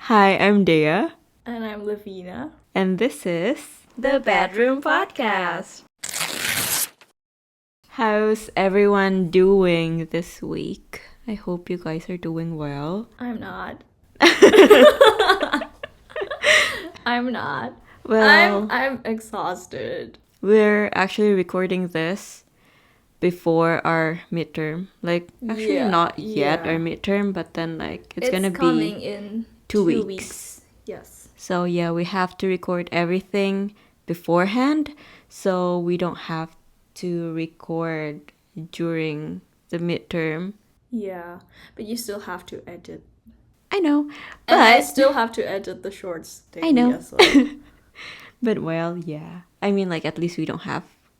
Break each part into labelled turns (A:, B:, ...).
A: Hi, I'm Dea,
B: And I'm Levina.
A: and this is
B: The Bedroom Podcast.
A: How's everyone doing this week? I hope you guys are doing well.
B: I'm not. I'm not.
A: Well,
B: I'm exhausted.
A: we're actually recording this before our midterm. Actually not yet our midterm, but then it's gonna
B: coming
A: be
B: in
A: 2 weeks.
B: Yes.
A: So yeah, we have to record everything beforehand, so we don't have to record during the midterm.
B: Yeah, but you still have to edit.
A: I know,
B: And I
A: but
B: still have to edit the shorts daily
A: I know.
B: as well.
A: But well, yeah. I mean, at least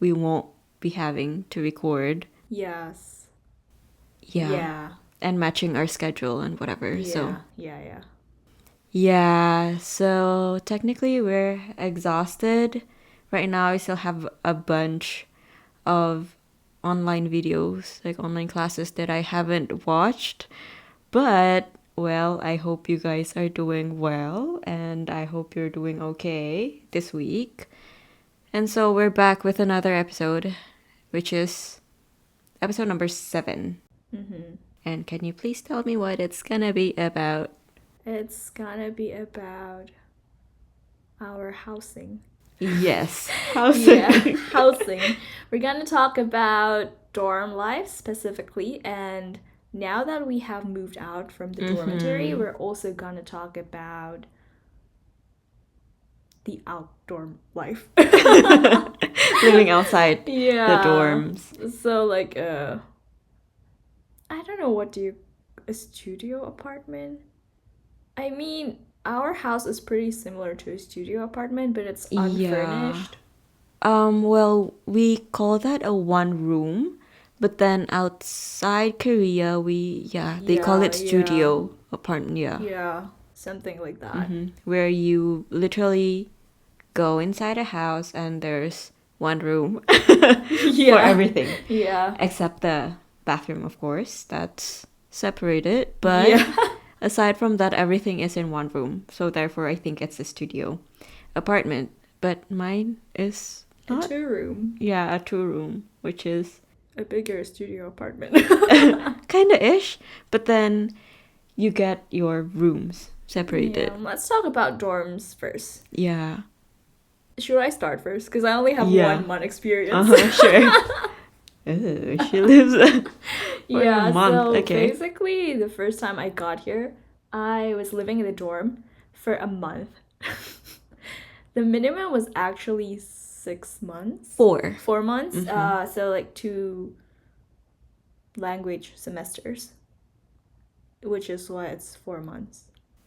A: we won't be having to record.
B: Yes.
A: Yeah.
B: Yeah.
A: And matching our schedule and whatever.
B: Yeah.
A: So
B: Yeah.
A: yeah, so technically we're exhausted. Right now I still have a bunch of online videos, like online classes that I haven't watched. But well, I hope you guys are doing well and I hope you're doing okay this week. And so we're back with another episode, which is episode number 7.
B: Mm-hmm.
A: And can you please tell me what it's gonna be about?
B: It's gonna be about our housing.
A: Yes, housing.
B: Yeah, housing. We're gonna talk about dorm life specifically, and now that we have moved out from the dormitory, we're also gonna talk about the outdoor life.
A: Living outside
B: Yeah.
A: the dorms.
B: So I don't know a studio apartment? I mean, our house is pretty similar to a studio apartment, but it's unfurnished.
A: Well, we call that a one room, but then outside Korea, they call it studio apartment,
B: Yeah, something like that.
A: where you literally go inside a house and there's one room for everything.
B: Yeah.
A: Except the bathroom, of course, that's separated, but aside from that, everything is in one room. So therefore, I think it's a studio apartment. But mine is not.
B: A 2-room.
A: Yeah, a 2-room, which is
B: a bigger studio apartment.
A: Kinda ish. But then you get your rooms separated.
B: Yeah, let's talk about dorms first.
A: Yeah.
B: Should I start first? Because I only have 1 month experience.
A: Sure. Ooh, she lives for a month.
B: So
A: okay.
B: basically, the first time I got here, I was living in the dorm for a month. The minimum was actually 6 months. 4 months. So 2 language semesters, which is why it's 4 months.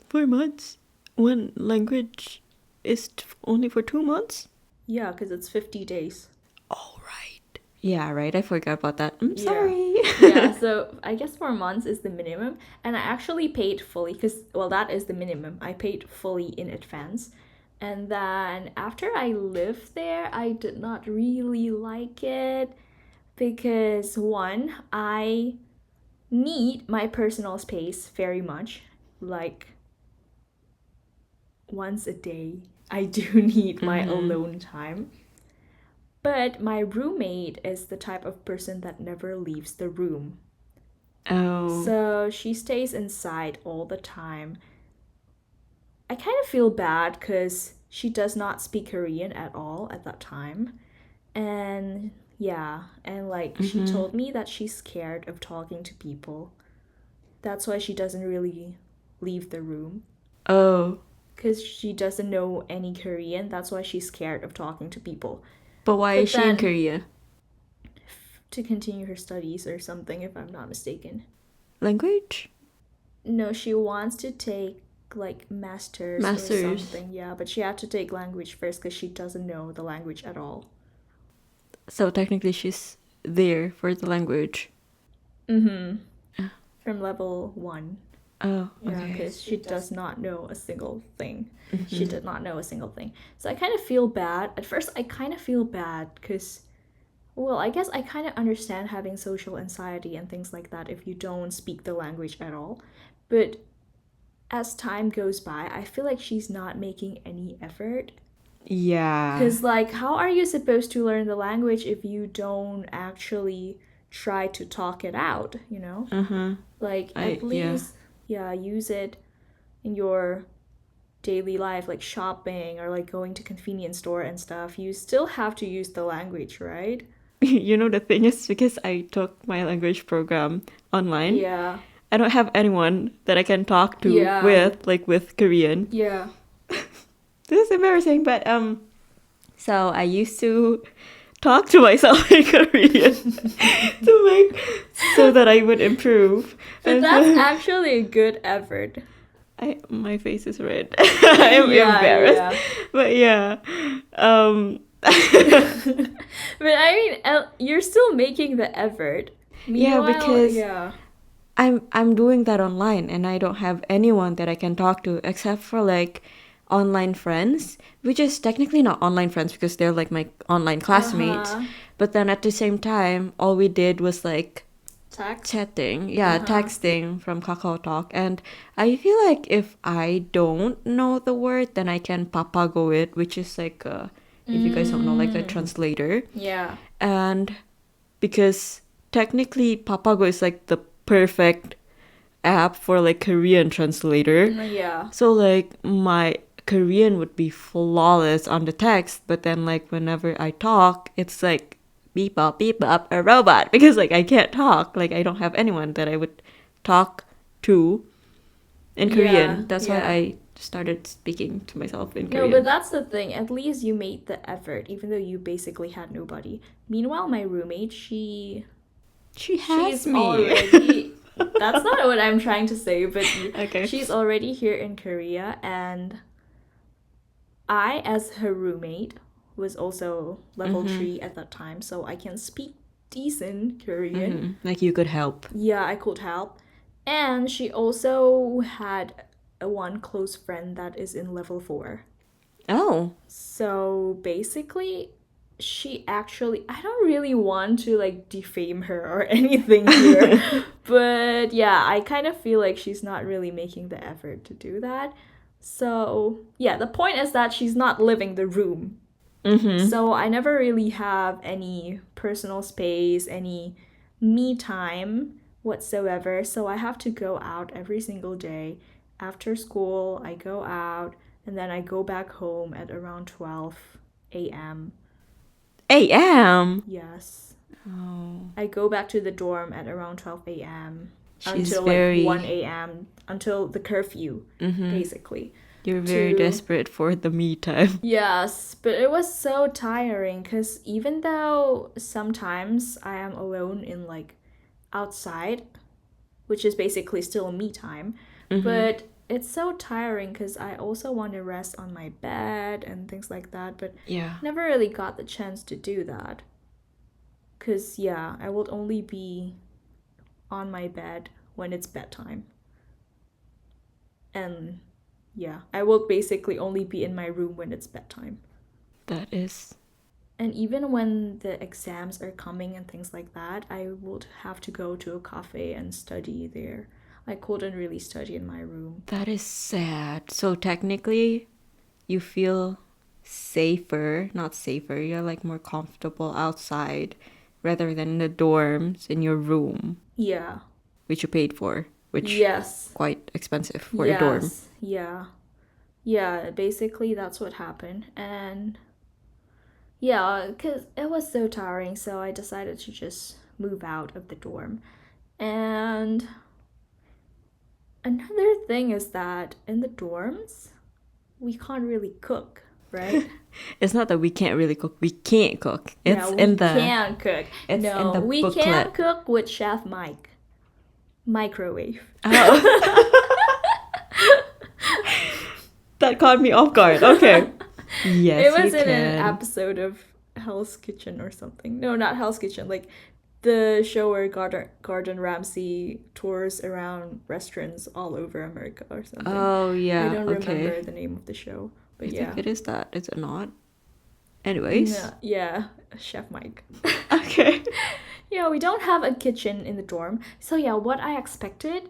A: 4 months? One language is only for 2 months?
B: Yeah, because it's 50 days.
A: Oh, right. Yeah, right. I forgot about that. I'm sorry.
B: Yeah, so I guess 4 months is the minimum. And I actually paid fully because, that is the minimum. I paid fully in advance. And then after I lived there, I did not really like it because, one, I need my personal space very much. Once a day, I do need my alone time. But my roommate is the type of person that never leaves the room.
A: Oh.
B: So she stays inside all the time. I kind of feel bad because she does not speak Korean at all at that time. And she told me that she's scared of talking to people. That's why she doesn't really leave the room.
A: Oh.
B: Because she doesn't know any Korean. That's why she's scared of talking to people.
A: But why is she in Korea?
B: To continue her studies or something, if I'm not mistaken.
A: Language?
B: No, she wants to take masters or something. Yeah, but she had to take language first because she doesn't know the language at all.
A: So technically she's there for the language.
B: From level 1.
A: Oh, okay.
B: Yeah, because she does not know a single thing. She did not know a single thing. So I kind of feel bad. At first, I kind of feel bad because, I guess I kind of understand having social anxiety and things like that if you don't speak the language at all. But as time goes by, I feel like she's not making any effort.
A: Yeah.
B: Because, like, how are you supposed to learn the language if you don't actually try to talk it out, you know?
A: Uh-huh.
B: Like, at
A: Yeah.
B: least, yeah, use it in your daily life, like shopping or like going to convenience store and stuff. You still have to use the language, right?
A: You know, the thing is, because I took my language program online,
B: Yeah.
A: I don't have anyone that I can talk to
B: Yeah.
A: with, like with Korean.
B: Yeah.
A: This is embarrassing, but so I used to talk to myself in Korean to make so that I would improve.
B: But
A: And
B: that's
A: so
B: actually a good effort.
A: my face is red. I'm
B: Yeah,
A: embarrassed.
B: yeah.
A: But yeah.
B: But I mean, you're still making the effort.
A: Yeah,
B: Meanwhile,
A: because
B: yeah.
A: I'm doing that online and I don't have anyone that I can talk to except for like online friends, which is technically not online friends because they're like my online classmates.
B: Uh-huh.
A: But then at the same time, all we did was like
B: Text.
A: chatting, yeah,
B: Uh-huh.
A: texting from Kakao Talk. And I feel like if I don't know the word, then I can papago it, which is like if you guys don't know, like a translator.
B: Yeah.
A: And because technically papago is like the perfect app for like Korean translator.
B: Yeah.
A: So like my Korean would be flawless on the text, but then like whenever I talk, it's like beep up a robot because like I can't talk. Like I don't have anyone that I would talk to in Korean. That's why
B: yeah.
A: I started speaking to myself in
B: No,
A: Korean.
B: but that's the thing. At least you made the effort, even though you basically had nobody. Meanwhile, my roommate,
A: She
B: she's
A: has me.
B: already. That's not what I'm trying to say, but
A: Okay.
B: she's already here in Korea, and I, as her roommate, was also level 3 at that time, so I can speak decent Korean.
A: Like you could help.
B: Yeah, I could help. And she also had a one close friend that is in level 4.
A: Oh.
B: So basically, she actually, I don't really want to like defame her or anything here, but yeah, I kind of feel like she's not really making the effort to do that. So yeah, the point is that she's not living the room. So I never really have any personal space, any me time whatsoever. So I have to go out every single day. After school, I go out and then I go back home at around 12 a.m.
A: AM.
B: Yes.
A: Oh.
B: I go back to the dorm at around 12 a.m.
A: She's
B: until
A: very-
B: like 1 a.m. until the curfew, basically.
A: You're very
B: to-
A: desperate for the me time.
B: Yes, but it was so tiring because even though sometimes I am alone in like outside, which is basically still me time, but it's so tiring because I also want to rest on my bed and things like that, but
A: Yeah.
B: never really got the chance to do that. Because, yeah, I would only be on my bed when it's bedtime. And, yeah, I will basically only be in my room when it's bedtime.
A: That is.
B: And even when the exams are coming and things like that, I would have to go to a cafe and study there. I couldn't really study in my room.
A: That is sad. So technically, you feel safer, not safer, you're like more comfortable outside rather than in the dorms in your room,
B: Yeah.
A: which you paid for, which
B: Yes.
A: quite expensive for a dorm.
B: Yeah. Yeah, basically that's what happened. And yeah, because it was so tiring, so I decided to just move out of the dorm. And another thing is that in the dorms, we can't really cook, right?
A: It's not that we can't really cook, we can't cook. It's
B: Yeah, we
A: in the
B: can cook.
A: it's
B: no,
A: in the
B: we
A: booklet.
B: can cook with Chef Mike. Microwave.
A: Oh. That caught me off guard. Okay. Yes,
B: It was
A: you
B: in
A: can.
B: an episode of Hell's Kitchen or something. No, not Hell's Kitchen. Like the show where Gordon Ramsay tours around restaurants all over America or something.
A: Oh yeah.
B: I don't
A: okay.
B: remember the name of the show, but
A: I
B: yeah.
A: think it is that. Is it not? Anyways.
B: Yeah, Chef Mike.
A: Okay.
B: Yeah, we don't have a kitchen in the dorm. So yeah, what I expected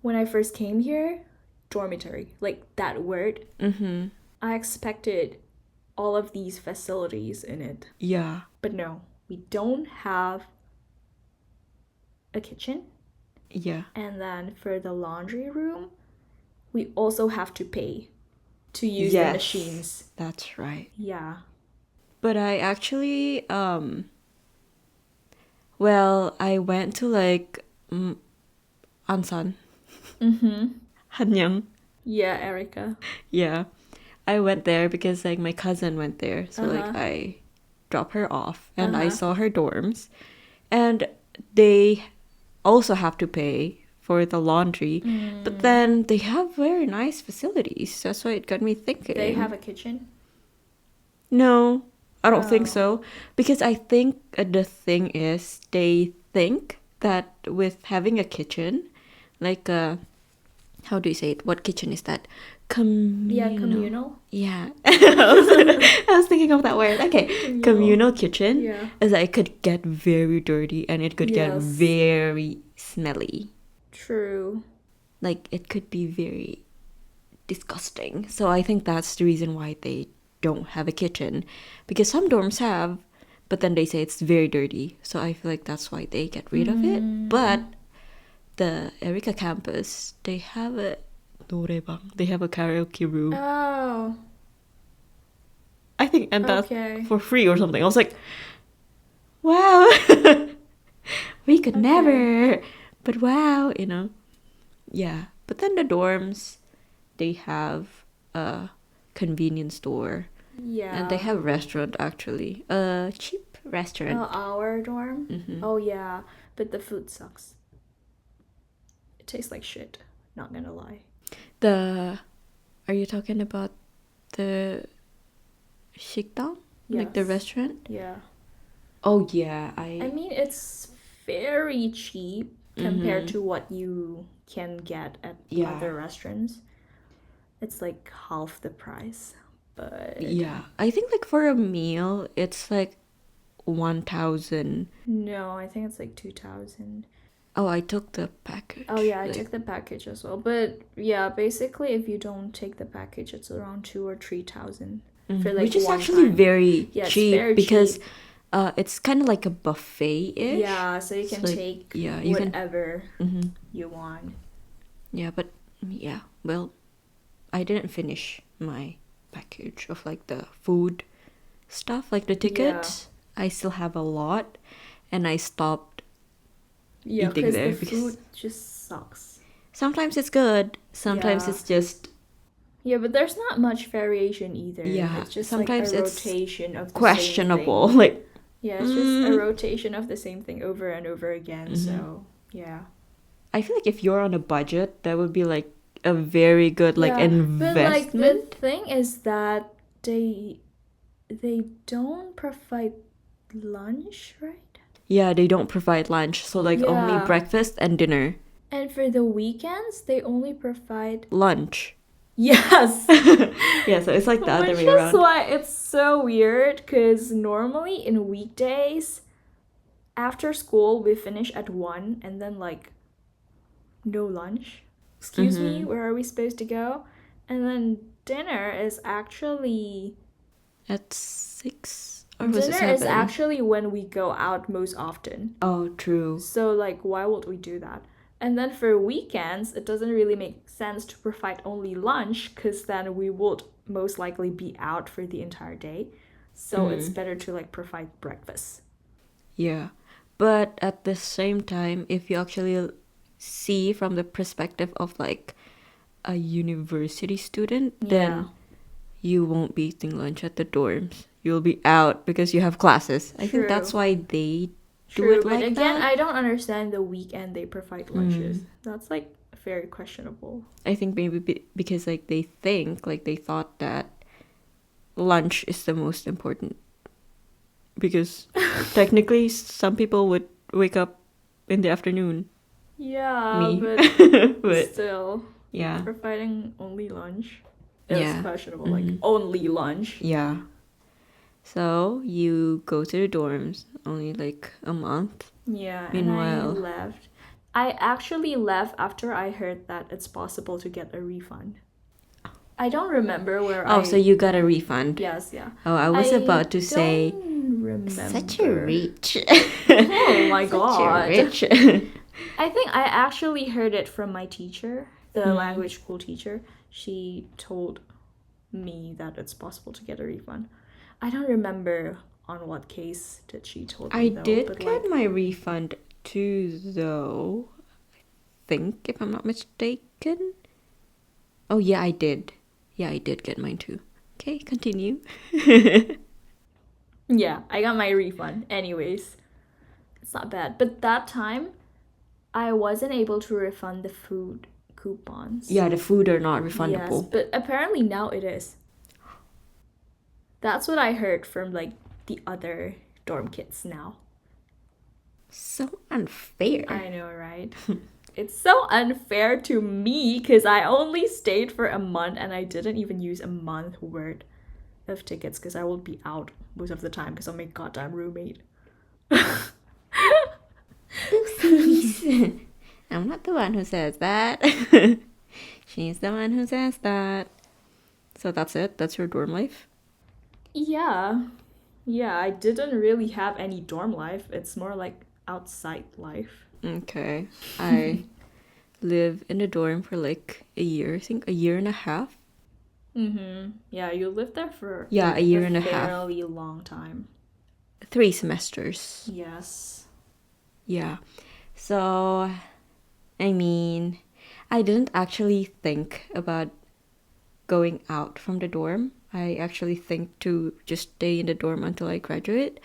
B: when I first came here, dormitory, like that word.
A: Mm-hmm.
B: I expected all of these facilities in it.
A: Yeah.
B: But no, we don't have a kitchen.
A: Yeah.
B: And then for the laundry room, we also have to pay to use the
A: Yes.
B: machines.
A: That's right.
B: Yeah.
A: But I actually, well, I went to like Ansan,
B: Mm-hmm.
A: Hanyang.
B: Yeah, Erica.
A: Yeah. I went there because like my cousin went there. So like
B: Uh-huh.
A: I dropped her off and I
B: Uh-huh.
A: saw her dorms. And they also have to pay for the laundry. But then they have very nice facilities. That's why it got me thinking.
B: They have a kitchen?
A: No, I don't think
B: Oh.
A: so. Because I think the thing is they think that with having a kitchen, like how do you say it? What kitchen is that?
B: Yeah, communal.
A: Yeah. I was thinking of that word. Okay. Communal kitchen
B: Yeah.
A: is that it could get very dirty and it could get
B: Yes.
A: very smelly.
B: True.
A: Like it could be very disgusting. So I think that's the reason why they don't have a kitchen. Because some dorms have, but then they say it's very dirty. So I feel like that's why they get rid of it. But the Erica campus, they have a norebang. They have a karaoke room.
B: Oh.
A: I think, and that's
B: Okay.
A: for free or something. I was like, wow, we could
B: Okay.
A: never. But wow, you know. Yeah. But then the dorms, they have a convenience store.
B: Yeah.
A: And they have a restaurant actually. A cheap restaurant.
B: Our dorm?
A: Mhm.
B: Oh, yeah. But the food sucks. It tastes like shit. Not gonna lie.
A: Are you talking about the 식당? Like the
B: Yes.
A: restaurant?
B: Yeah.
A: Oh yeah,
B: I mean, it's very cheap compared to what you can get at
A: Yeah.
B: other restaurants. It's like half the price. But
A: yeah. I think like for a meal, it's like 1,000.
B: no, I think it's like 2,000.
A: Oh, I took the package.
B: Oh yeah, I
A: like,
B: took the package as well. But yeah, basically, if you don't take the package, it's around 2 or 3,000 for like
A: which is
B: one
A: actually
B: time.
A: very
B: Yeah, it's
A: cheap
B: very
A: because
B: cheap.
A: it's kind of like a buffet-ish.
B: Yeah, so you can
A: like,
B: take
A: yeah, you can-
B: whatever
A: Mhm.
B: you want.
A: Yeah, but yeah, well, I didn't finish my package of like the food stuff, like the tickets. I still have a lot, and I stopped.
B: Yeah,
A: Eating
B: because
A: there
B: the
A: because-
B: food just sucks.
A: Sometimes it's good, sometimes
B: Yeah.
A: it's just
B: Yeah, but there's not much variation either.
A: Yeah,
B: It's just
A: sometimes
B: like a
A: it's
B: rotation of the
A: questionable.
B: Same thing.
A: Like,
B: Yeah, it's just a rotation of the same thing over and over again. So yeah.
A: I feel like if you're on a budget, that would be like a very good like
B: Yeah,
A: investment.
B: but like the thing is that they don't provide lunch, right?
A: Yeah, they don't provide lunch, so like only
B: Yeah.
A: breakfast and dinner.
B: And for the weekends, they only provide
A: Lunch.
B: yes.
A: Yeah, so it's like the other
B: Which
A: way
B: is
A: around.
B: why it's so weird because normally in weekdays, after school, we finish at 1 and then like no lunch. Excuse me, where are we supposed to go? And then dinner is actually
A: At 6 or was it
B: dinner is
A: 7?
B: actually when we go out most often.
A: Oh, true.
B: So like why would we do that? And then for weekends, it doesn't really make sense to provide only lunch because then we would most likely be out for the entire day. So it's better to like provide breakfast.
A: Yeah. But at the same time, if you actually see from the perspective of like a university student, then you won't be eating lunch at the dorms. You'll be out because you have classes. I think that's
B: True.
A: why they do
B: True,
A: it
B: but
A: like
B: again,
A: that.
B: I don't understand the weekend they provide lunches. That's like very questionable.
A: I think maybe because like they think like they thought that lunch is the most important because technically some people would wake up in the afternoon.
B: Yeah,
A: Me.
B: but
A: But
B: still,
A: yeah.
B: providing only lunch is
A: Yeah.
B: questionable. Like only lunch.
A: Yeah. So you go to the dorms only like a month.
B: Yeah,
A: Meanwhile-
B: and I left I actually left after I heard that it's possible to get a refund. I don't remember where
A: Oh, so
B: I.
A: you got a refund.
B: Yes, yeah.
A: Oh, I was
B: I
A: about to say,
B: don't
A: such a
B: remember.
A: rich.
B: Oh my
A: Such a
B: god.
A: rich.
B: I think I actually heard it from my teacher, the
A: Mm.
B: language school teacher. She told me that it's possible to get a refund. I don't remember on what case did she told me
A: I
B: though,
A: did
B: but
A: get
B: like
A: my refund too, though. Think, if I'm not mistaken. Oh, yeah, I did. Yeah, I did get mine too. Okay, continue.
B: yeah, I got my refund. Anyways, it's not bad. But that time, I wasn't able to refund the food coupons.
A: Yeah, the food are not
B: Yes,
A: refundable.
B: but apparently now it is. That's what I heard from like the other dorm kids now.
A: So unfair.
B: I know, right? It's so unfair to me because I only stayed for a month and I didn't even use a month worth of tickets because I will be out most of the time because I'm my goddamn roommate.
A: Oopsies. I'm not the one who says that. She's the one who says that. So that's it? That's your dorm life?
B: Yeah. Yeah, I didn't really have any dorm life. It's more like outside life.
A: Okay. I live in a dorm for like a year. I think a year and a half.
B: Yeah, you lived there for
A: Yeah,
B: like,
A: a year and a half.
B: fairly long time.
A: 3 semesters.
B: Yes.
A: Yeah. So, I mean, I didn't actually think about going out from the dorm. I actually think to just stay in the dorm until I graduate.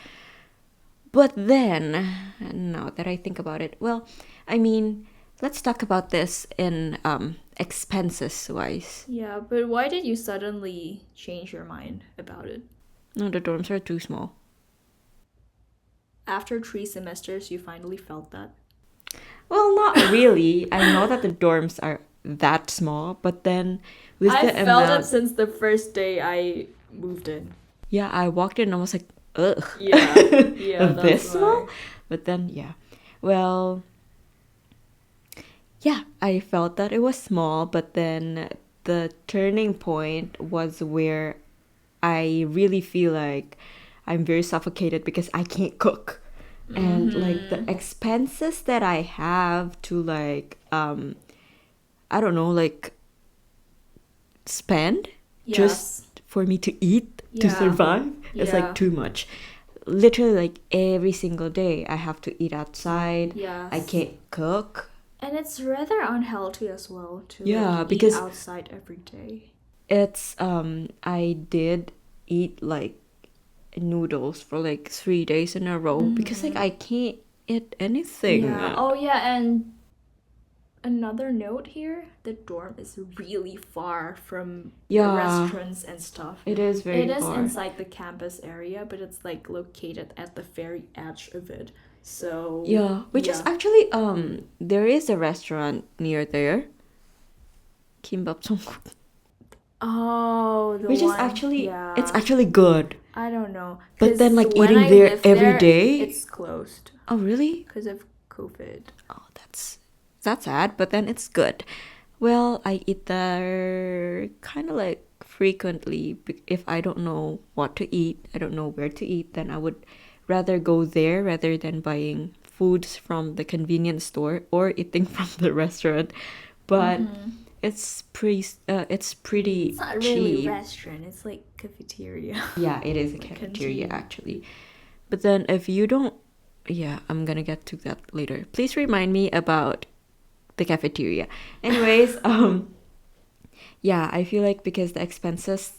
A: But then, now that I think about it, well, I mean, let's talk about this in expenses wise.
B: Yeah, but why did you suddenly change your mind about it?
A: No, the dorms are too small.
B: After 3 semesters, you finally felt that?
A: Well, not really. I know that the dorms are that small, but then with
B: I
A: the
B: felt
A: amount,
B: it since the first day I moved in.
A: yeah, I walked in and I was like, ugh,
B: Yeah, yeah,
A: this
B: that's
A: small.
B: why.
A: But then, yeah, well, yeah, I felt that it was small, but then the turning point was where I really feel like I'm very suffocated because I can't cook. And like the expenses that I have to like I don't know, like spend
B: Yes.
A: just for me to eat to
B: Yeah.
A: survive is
B: Yeah.
A: like too much. Literally like every single day I have to eat outside.
B: Yes.
A: I can't cook.
B: And it's rather unhealthy as well to
A: Yeah,
B: like,
A: because
B: eat outside every day.
A: it's I did eat like noodles for like 3 days in a row because like I can't eat anything.
B: Yeah. Oh yeah, and another note here, the dorm is really far from
A: Yeah.
B: restaurants and stuff.
A: It is very
B: It is
A: far.
B: inside the campus area, but it's like located at the very edge of it. So
A: Yeah, which is
B: yeah.
A: actually there is a restaurant near there. Kimbap Songguk.
B: Oh, the
A: Which is
B: one.
A: actually
B: Yeah.
A: it's actually good.
B: I don't know.
A: But
B: 'Cause
A: then, like,
B: when
A: eating
B: I
A: there
B: lived
A: every
B: there,
A: day?
B: it's closed
A: Oh really?
B: because of COVID.
A: Oh, that's sad, but then it's good. Well, I eat there kind of like frequently. If I don't know what to eat, I don't know where to eat, then I would rather go there rather than buying foods from the convenience store or eating from the restaurant. But it's pretty
B: It's not really
A: cheap.
B: restaurant. It's like cafeteria.
A: Yeah, it is a
B: Like
A: cafeteria
B: canteen.
A: actually. But then if you don't, yeah, I'm gonna get to that later. Please remind me about the cafeteria. Anyways, yeah, I feel like because the expenses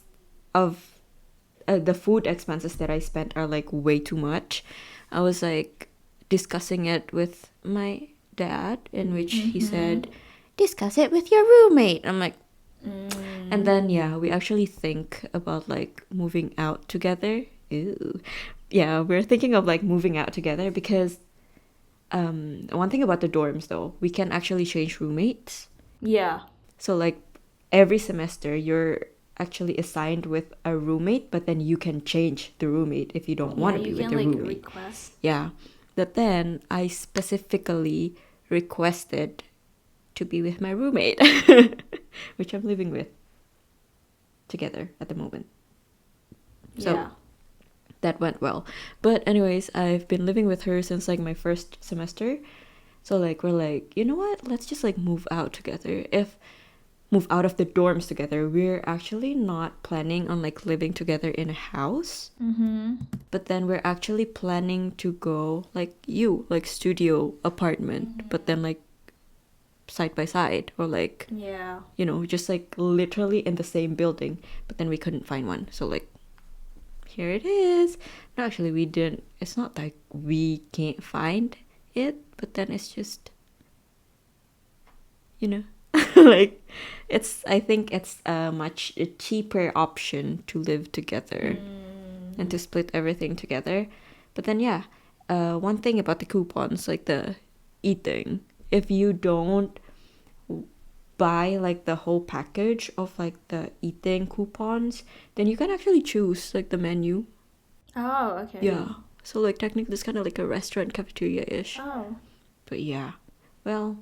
A: of the food expenses that I spent are like way too much. I was like discussing it with my dad, in which he said, discuss it with your roommate. I'm like, and then yeah, we actually think about like moving out together. Ew. Yeah, we're thinking of like moving out together because one thing about the dorms though, we can actually change roommates.
B: Yeah.
A: So like every semester you're actually assigned with a roommate, but then you can change the roommate if you don't want to
B: Yeah,
A: be
B: you
A: with
B: can
A: the
B: like
A: roommate.
B: request.
A: Yeah. But then I specifically requested to be with my roommate, which I'm living with together at the moment. So
B: Yeah.
A: that went well. But anyways, I've been living with her since like my first semester. So like we're like, you know what? Let's just like move out together. If move out of the dorms together. We're actually not planning on like living together in a house. But then we're actually planning to go like studio apartment, but then like side by side or like
B: Yeah.
A: just like literally in the same building, but then we couldn't find one. So like here it is. No, actually we didn't. It's not like we can't find it, but then it's just like I think it's a much cheaper option to live together and to split everything together. But then yeah, one thing about the coupons, like the eating, if you don't buy like the whole package of like the eating coupons, then you can actually choose like the menu.
B: Oh, okay.
A: Yeah, so like technically it's kind of like a restaurant cafeteria-ish.
B: Oh.
A: But yeah, well,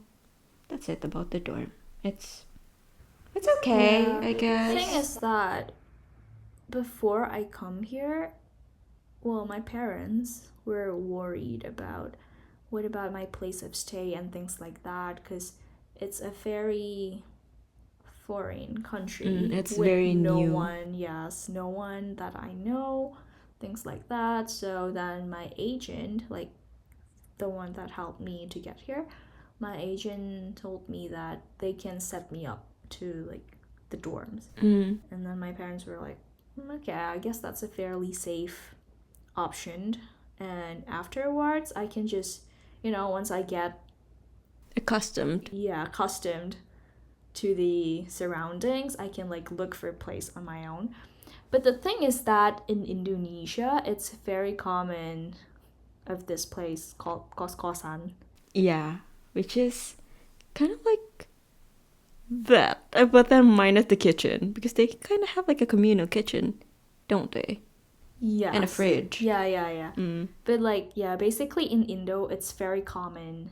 A: that's it about the dorm. It's okay,
B: Yeah.
A: I guess.
B: The thing is that before I come here, well, my parents were worried about what about my place of stay and things like that, because it's a very foreign country
A: It's
B: with
A: very
B: no
A: new.
B: one, yes, no one that I know, things like that. So then my agent, like the one that helped me to get here, my agent told me that they can set me up to like the dorms. And then my parents were like, okay, I guess that's a fairly safe option. And afterwards, I can just, once I get
A: Accustomed.
B: accustomed to the surroundings, I can like look for a place on my own. But the thing is that in Indonesia, it's very common of this place called kos-kosan.
A: Yeah, which is kind of like that, but then minus the kitchen, because they kind of have like a communal kitchen, don't they?
B: Yes.
A: And a fridge.
B: Yeah. But like, yeah, basically in Indo, it's very common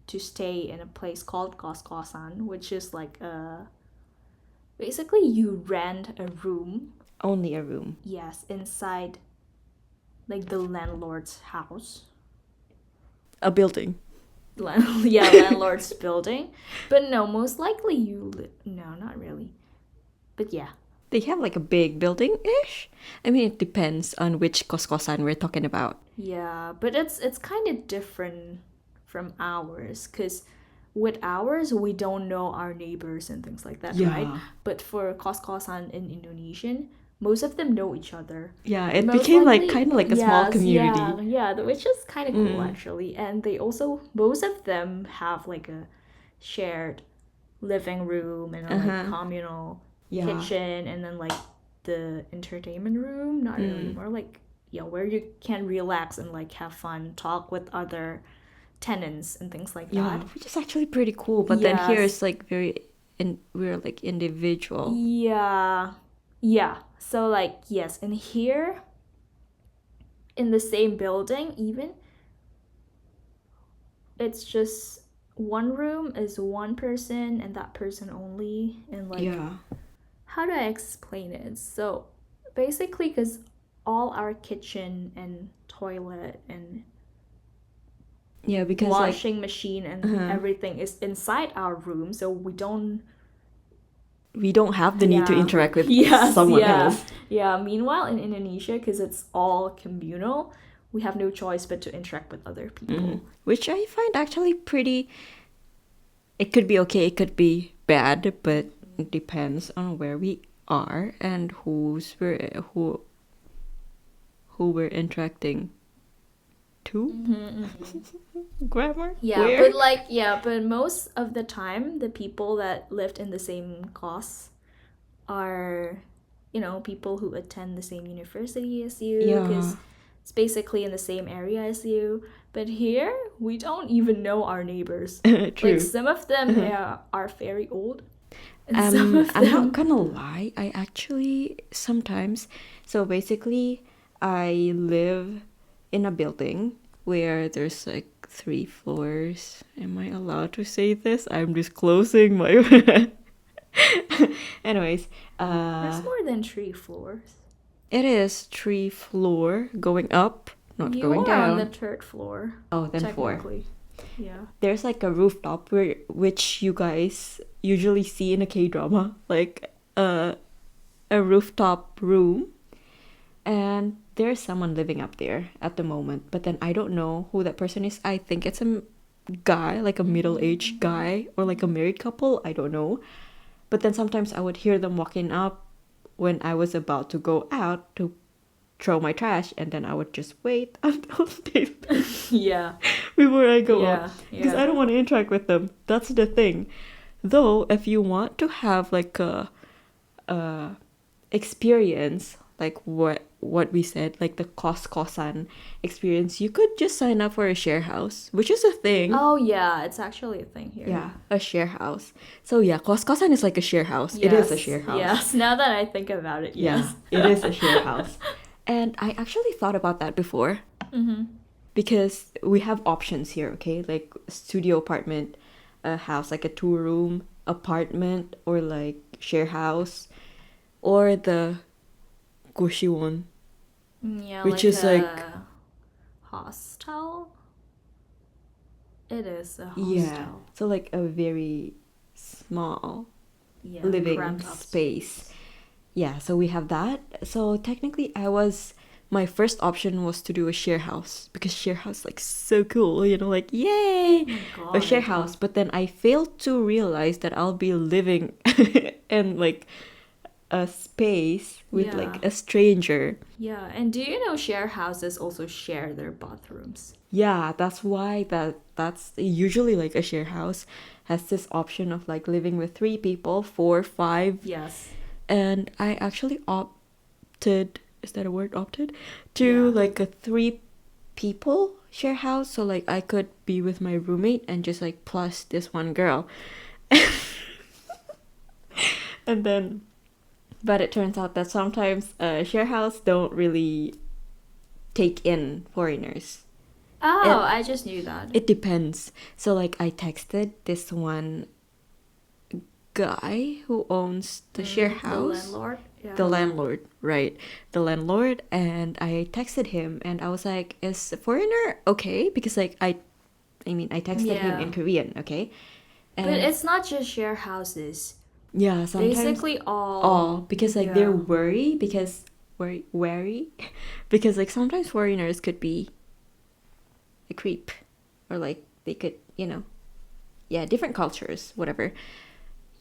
B: to stay in a place called kos-kosan, which is like basically you rent a room.
A: Only a room.
B: Yes, inside like the landlord's house.
A: A building.
B: Landlord's building. But no, most likely no, not really. But yeah.
A: They have like a big building-ish. I mean, it depends on which kos-kosan we're talking about.
B: Yeah, but it's kind of different from ours, because with ours we don't know our neighbors and things like that, right? But for kos-kosan in Indonesian, most of them know each other.
A: Yeah, it
B: Most
A: became
B: likely-
A: like kind of like a small
B: yes,
A: community.
B: Yeah, which is kind of cool actually. And they also, most of them have like a shared living room and a like communal kitchen, and then like the entertainment room, not really, more like where you can relax and like have fun, talk with other tenants and things like that.
A: Which is actually pretty cool. But then here
B: Yes.
A: it's like we're like individual.
B: Yeah. So like, yes, and here in the same building, even it's just one room is one person and that person only. And like, how do I explain it? So basically, because all our kitchen and toilet and
A: because
B: washing machine and everything is inside our room, so we don't
A: have the need to interact with someone else.
B: Yeah, meanwhile in Indonesia, because it's all communal, we have no choice but to interact with other people.
A: Which I find actually pretty. It could be okay, it could be bad, but it depends on where we are and who we're interacting to. Grammar.
B: Yeah,
A: Where?
B: but most of the time, the people that lived in the same class are, people who attend the same university as you, because it's basically in the same area as you. But here, we don't even know our neighbors.
A: True.
B: Like, some of them are very old. And some of
A: I'm
B: them...
A: not gonna lie, I actually sometimes, so basically I live in a building where there's like 3 floors. Am I allowed to say this? I'm disclosing my. Anyways,
B: There's more than 3 floors.
A: it is 3 floor going up, not
B: You
A: going
B: are on the
A: down.
B: third floor,
A: Oh, then four.
B: technically. Yeah.
A: There's like a rooftop which you guys usually see in a K drama, like a rooftop room, and there's someone living up there at the moment. But then I don't know who that person is. I think it's a guy, like a middle-aged guy, or like a married couple. I don't know. But then sometimes I would hear them walking up when I was about to go out to throw my trash, and then I would just wait until they
B: Yeah.
A: before I go up,
B: Yeah.
A: because
B: Yeah.
A: I don't want to interact with them. That's the thing. Though, if you want to have like a experience, like what we said, like the kos-kosan experience, you could just sign up for a share house, which is a thing.
B: Oh, yeah. It's actually a thing here.
A: Yeah, a share house. So yeah, kos-kosan is like a share house. It is a share house.
B: Yes. Now that I think about it, yes.
A: Yeah, it is a share house. And I actually thought about that before.
B: Mm-hmm.
A: Because we have options here, okay? Like studio apartment, a house, like a 2-room apartment, or like share house, or the Goshiwon,
B: Yeah,
A: which
B: like
A: is like,
B: a hostel. It is a
A: yeah,
B: hostel.
A: so like a very small
B: Yeah,
A: living
B: cramped up
A: space. Yeah, so we have that. So technically, my first option was to do a share house, because share house like so cool, like yay,
B: Oh my
A: a share
B: God.
A: house. But then I failed to realize that I'll be living in like a space with like
B: Yeah.
A: a stranger.
B: Yeah, and do you know share houses also share their bathrooms?
A: Yeah, that's why that's usually like a share house has this option of like living with 3 people, 4, 5.
B: Yes.
A: And I actually opted, is that a word, opted, to
B: Yeah.
A: like a 3 people share house, so like I could be with my roommate and just like plus this one girl. And then, but it turns out that sometimes share house don't really take in foreigners.
B: Oh, I just knew that.
A: It depends. So like I texted this one guy who owns the share
B: The
A: house.
B: landlord? Yeah.
A: The landlord, right? The landlord, and I texted him and I was like, is a foreigner okay? Because like I mean I texted him
B: Yeah.
A: in Korean, okay? And
B: But it's not just share houses.
A: yeah, sometimes
B: Basically all.
A: all, because like
B: Yeah.
A: they're wary because like sometimes foreigners could be a creep, or like they could, yeah, different cultures, whatever.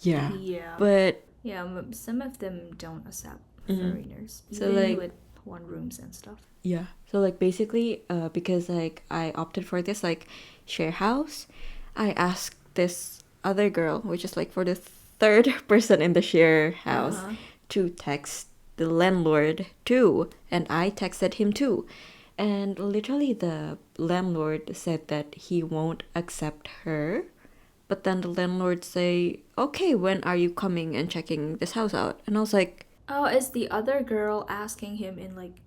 A: Yeah.
B: Yeah.
A: But
B: Yeah, some of them don't accept
A: Mhm.
B: foreigners.
A: So,
B: Even
A: like-
B: with one rooms and stuff.
A: yeah, so like basically because like I opted for this like share house, I asked this other girl, which is like for the third person in the share house,
B: Uh-huh.
A: to text the landlord too, and I texted him too. And literally the landlord said that he won't accept her. But then the landlord say, okay, when are you coming and checking this house out? And I was like,
B: Oh, is the other girl asking him in like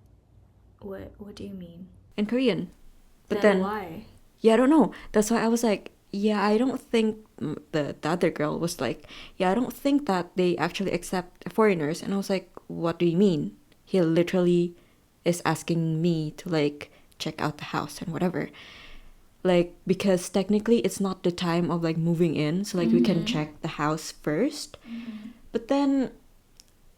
B: what do you mean?
A: in Korean. But
B: Then
A: then,
B: why?
A: yeah, I don't know. That's why I was like, yeah, I don't think the other girl was like, yeah, I don't think that they actually accept foreigners. And I was like, what do you mean? He literally is asking me to like check out the house and whatever. Like, because technically it's not the time of like moving in, so like we can check the house first. But then,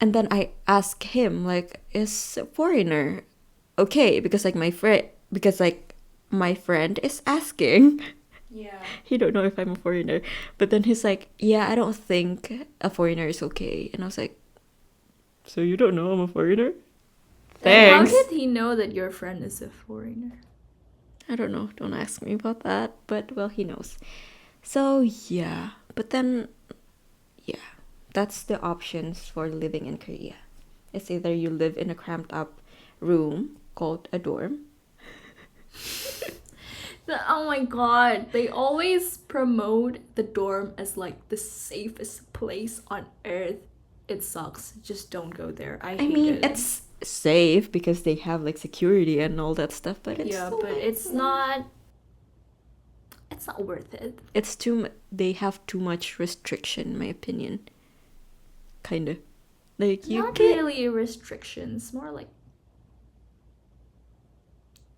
A: and then I ask him like, is a foreigner okay? Because like my friend is asking.
B: Yeah.
A: He don't know if I'm a foreigner. But then he's like, yeah, I don't think a foreigner is okay. And I was like, so you don't know I'm a foreigner?
B: Then
A: Thanks.
B: how did he know that your friend is a foreigner?
A: I don't know. Don't ask me about that. But well, he knows. So yeah. But then, yeah, that's the options for living in Korea. It's either you live in a cramped up room called a dorm.
B: Oh my god, they always promote the dorm as like the safest place on earth. it sucks. Just don't go there. I
A: I
B: hate
A: mean,
B: it.
A: it's safe because they have like security and all that stuff, but it's
B: Yeah,
A: still
B: but
A: like,
B: it's not. It's not worth it.
A: it's too they have too much restriction in my opinion. Kind of. Like you
B: Not
A: get
B: really restrictions. More like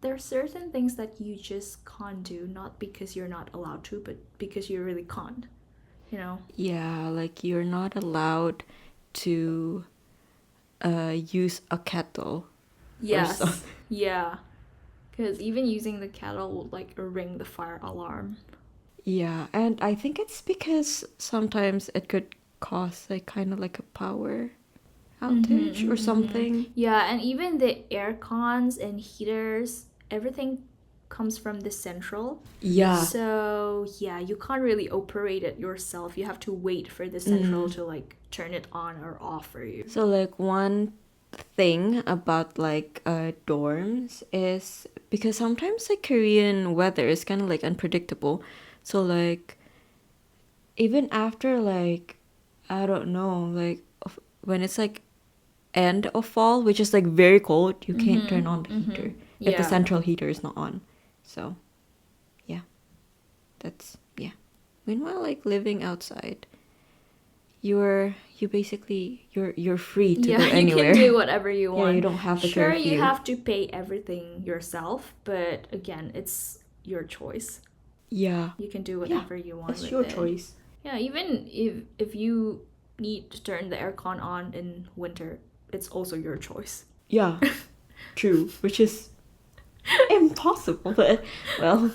B: there are certain things that you just can't do, not because you're not allowed to, but because you really can't. You know?
A: yeah, like you're not allowed to use a kettle or
B: Yes.
A: something.
B: Yeah. Because even using the kettle would like ring the fire alarm.
A: Yeah, and I think it's because sometimes it could cause like kind of like a power outage or something.
B: Yeah, and even the air cons and heaters, everything comes from the central.
A: Yeah.
B: So, yeah, you can't really operate it yourself. You have to wait for the central to like turn it on or off for you.
A: So like one thing about like dorms is because sometimes like Korean weather is kind of like unpredictable. So like even after like I don't know like when it's like end of fall, which is like very cold, you can't turn on the heater if the
B: Yeah.
A: central heater is not on. So yeah, that's yeah. Meanwhile, like living outside, you basically you're free to
B: Yeah,
A: go
B: you
A: anywhere.
B: can do whatever you
A: Yeah,
B: want.
A: you don't have the
B: Sure, you
A: curfew.
B: have to pay everything yourself, but again, it's your choice.
A: Yeah.
B: You can do
A: Yeah,
B: whatever you want
A: it's
B: with
A: your
B: it.
A: choice.
B: Yeah, even if you need to turn the aircon on in winter, it's also your choice.
A: Yeah, true. Which is impossible, but well.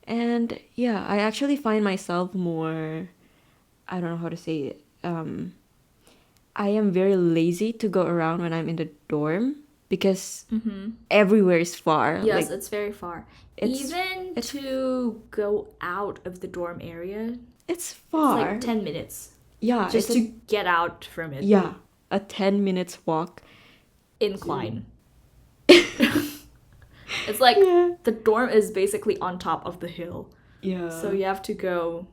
A: And yeah, I actually find myself more, I don't know how to say it. I am very lazy to go around when I'm in the dorm because everywhere is far.
B: Yes,
A: Like
B: it's very far.
A: it's
B: Even
A: it's
B: to go out of the dorm area,
A: it's
B: it's
A: far.
B: like 10 minutes
A: Yeah,
B: just
A: it's
B: to get out from it.
A: yeah, a 10 minutes walk.
B: Incline. It's like
A: Yeah.
B: the dorm is basically on top of the hill.
A: Yeah.
B: So you have to go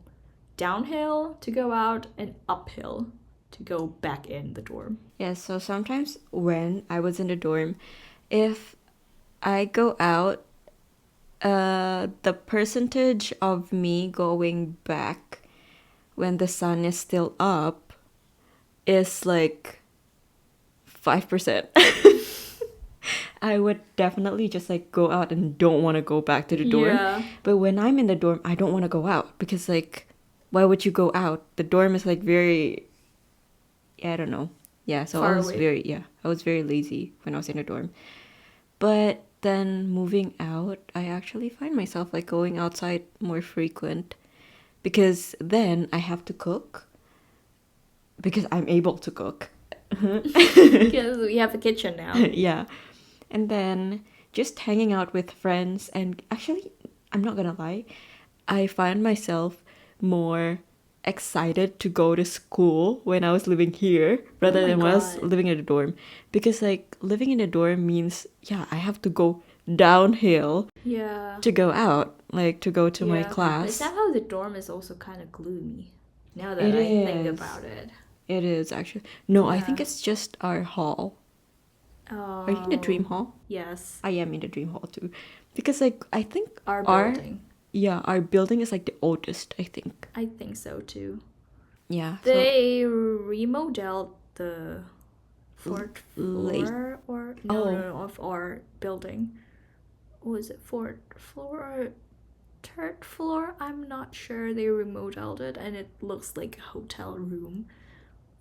B: downhill to go out and uphill to go back in the dorm.
A: Yeah, so sometimes when I was in the dorm, if I go out, the percentage of me going back when the sun is still up is like 5%. I would definitely just like go out and don't want to go back to the dorm.
B: Yeah.
A: But when I'm in the dorm, I don't want to go out because like why would you go out? The dorm is like very I don't know. Yeah, so
B: Far away.
A: I was very lazy when I was in the dorm. But then moving out, I actually find myself like going outside more frequent because then I have to cook because I'm able to cook.
B: Because we have a kitchen now.
A: Yeah. And then just hanging out with friends and actually I'm not gonna lie, I find myself more excited to go to school when I was living here rather
B: Oh my
A: than when I was
B: God.
A: living in a dorm. Because like living in a dorm means yeah, I have to go downhill
B: Yeah.
A: to go out, like to go to my
B: But
A: class.
B: somehow the dorm is also kind of gloomy. Now that
A: It
B: I think
A: is.
B: about it.
A: It is actually. No, I think
B: Yeah.
A: it's just our hall.
B: Oh.
A: Are you in the dream hall?
B: Yes.
A: I am in the dream hall too. Because like I think
B: Our building.
A: our building is like the oldest, I think.
B: I think so too.
A: Yeah.
B: They remodeled the fourth
A: late.
B: floor or
A: Oh.
B: no, of our building. Was it fourth floor or third floor? I'm not sure. They remodeled it and it looks like a hotel room,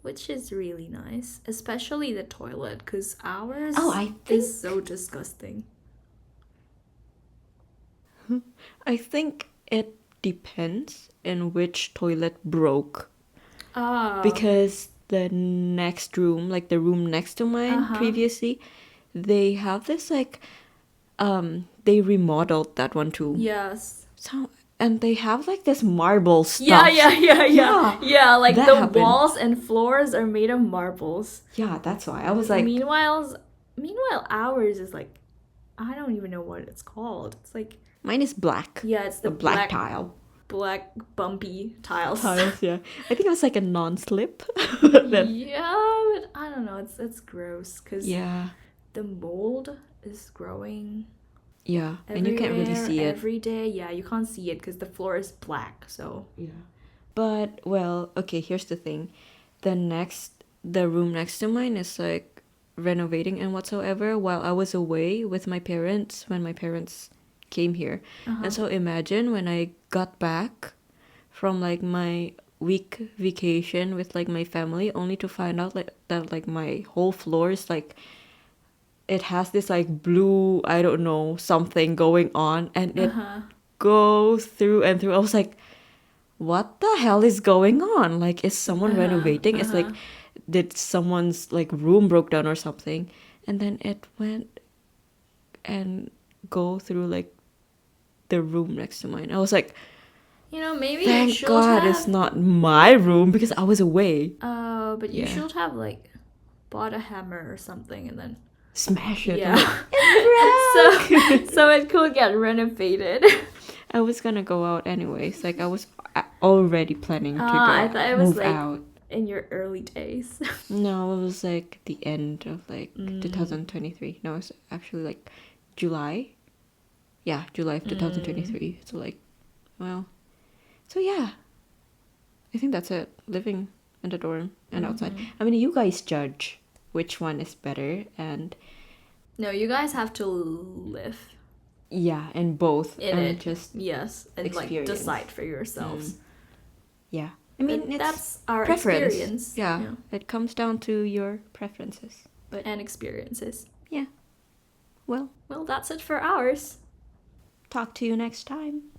B: which is really nice, especially the toilet because ours
A: Oh, I think
B: is so disgusting.
A: I think it depends in which toilet broke.
B: Ah.
A: Because the next room, like the room next to mine previously, they have this like they remodeled that one too.
B: Yes.
A: So and they have like this marble stuff.
B: Yeah. Yeah, like
A: that
B: the
A: happened.
B: walls and floors are made of marbles.
A: Yeah, that's why. I was like
B: Meanwhile, ours is like, I don't even know what it's called. It's like,
A: mine is black.
B: yeah, it's the
A: black tile.
B: black bumpy tiles.
A: Tiles, yeah. I think it was like a non-slip. But then,
B: Yeah, but I don't know. It's gross because
A: yeah,
B: the mold is growing
A: yeah, and you can't really
B: everywhere
A: see it.
B: every day. Yeah, you can't see it because the floor is black. So
A: Yeah. But well, okay, here's the thing. The room next to mine is like renovating and whatsoever while I was away with my parents when my parents came here. And so imagine when I got back from like my week vacation with like my family only to find out like that like my whole floor is like it has this like blue, I don't know, something going on and it goes through and through. I was like, what the hell is going on? Like, is someone renovating? It's like, did someone's like room broke down or something? And then it went and go through like the room next to mine. I was like,
B: maybe you
A: thank
B: should
A: God
B: have.
A: it's not my room because I was away.
B: But you
A: Yeah.
B: should have like bought a hammer or something and then
A: Smash it.
B: yeah.
A: I'm like, it's broke.
B: so it could get renovated.
A: I was gonna go out anyways. Like I was already planning to
B: I
A: go
B: thought it was
A: move
B: like
A: out.
B: in your early days.
A: No, it was like the end of like 2023. No, it's actually like July. Yeah, July of 2023. So like, well, so yeah, I think that's it. Living in the dorm and outside. I mean, you guys judge which one is better, and
B: No, you guys have to live
A: yeah, and both,
B: in
A: and
B: it.
A: just
B: Yes, and like
A: experience.
B: decide for yourselves.
A: Yeah, I mean,
B: But
A: it's
B: that's our
A: preference.
B: experience.
A: Yeah, it comes down to your preferences. But
B: And experiences.
A: yeah, well,
B: Well, that's it for ours.
A: talk to you next time.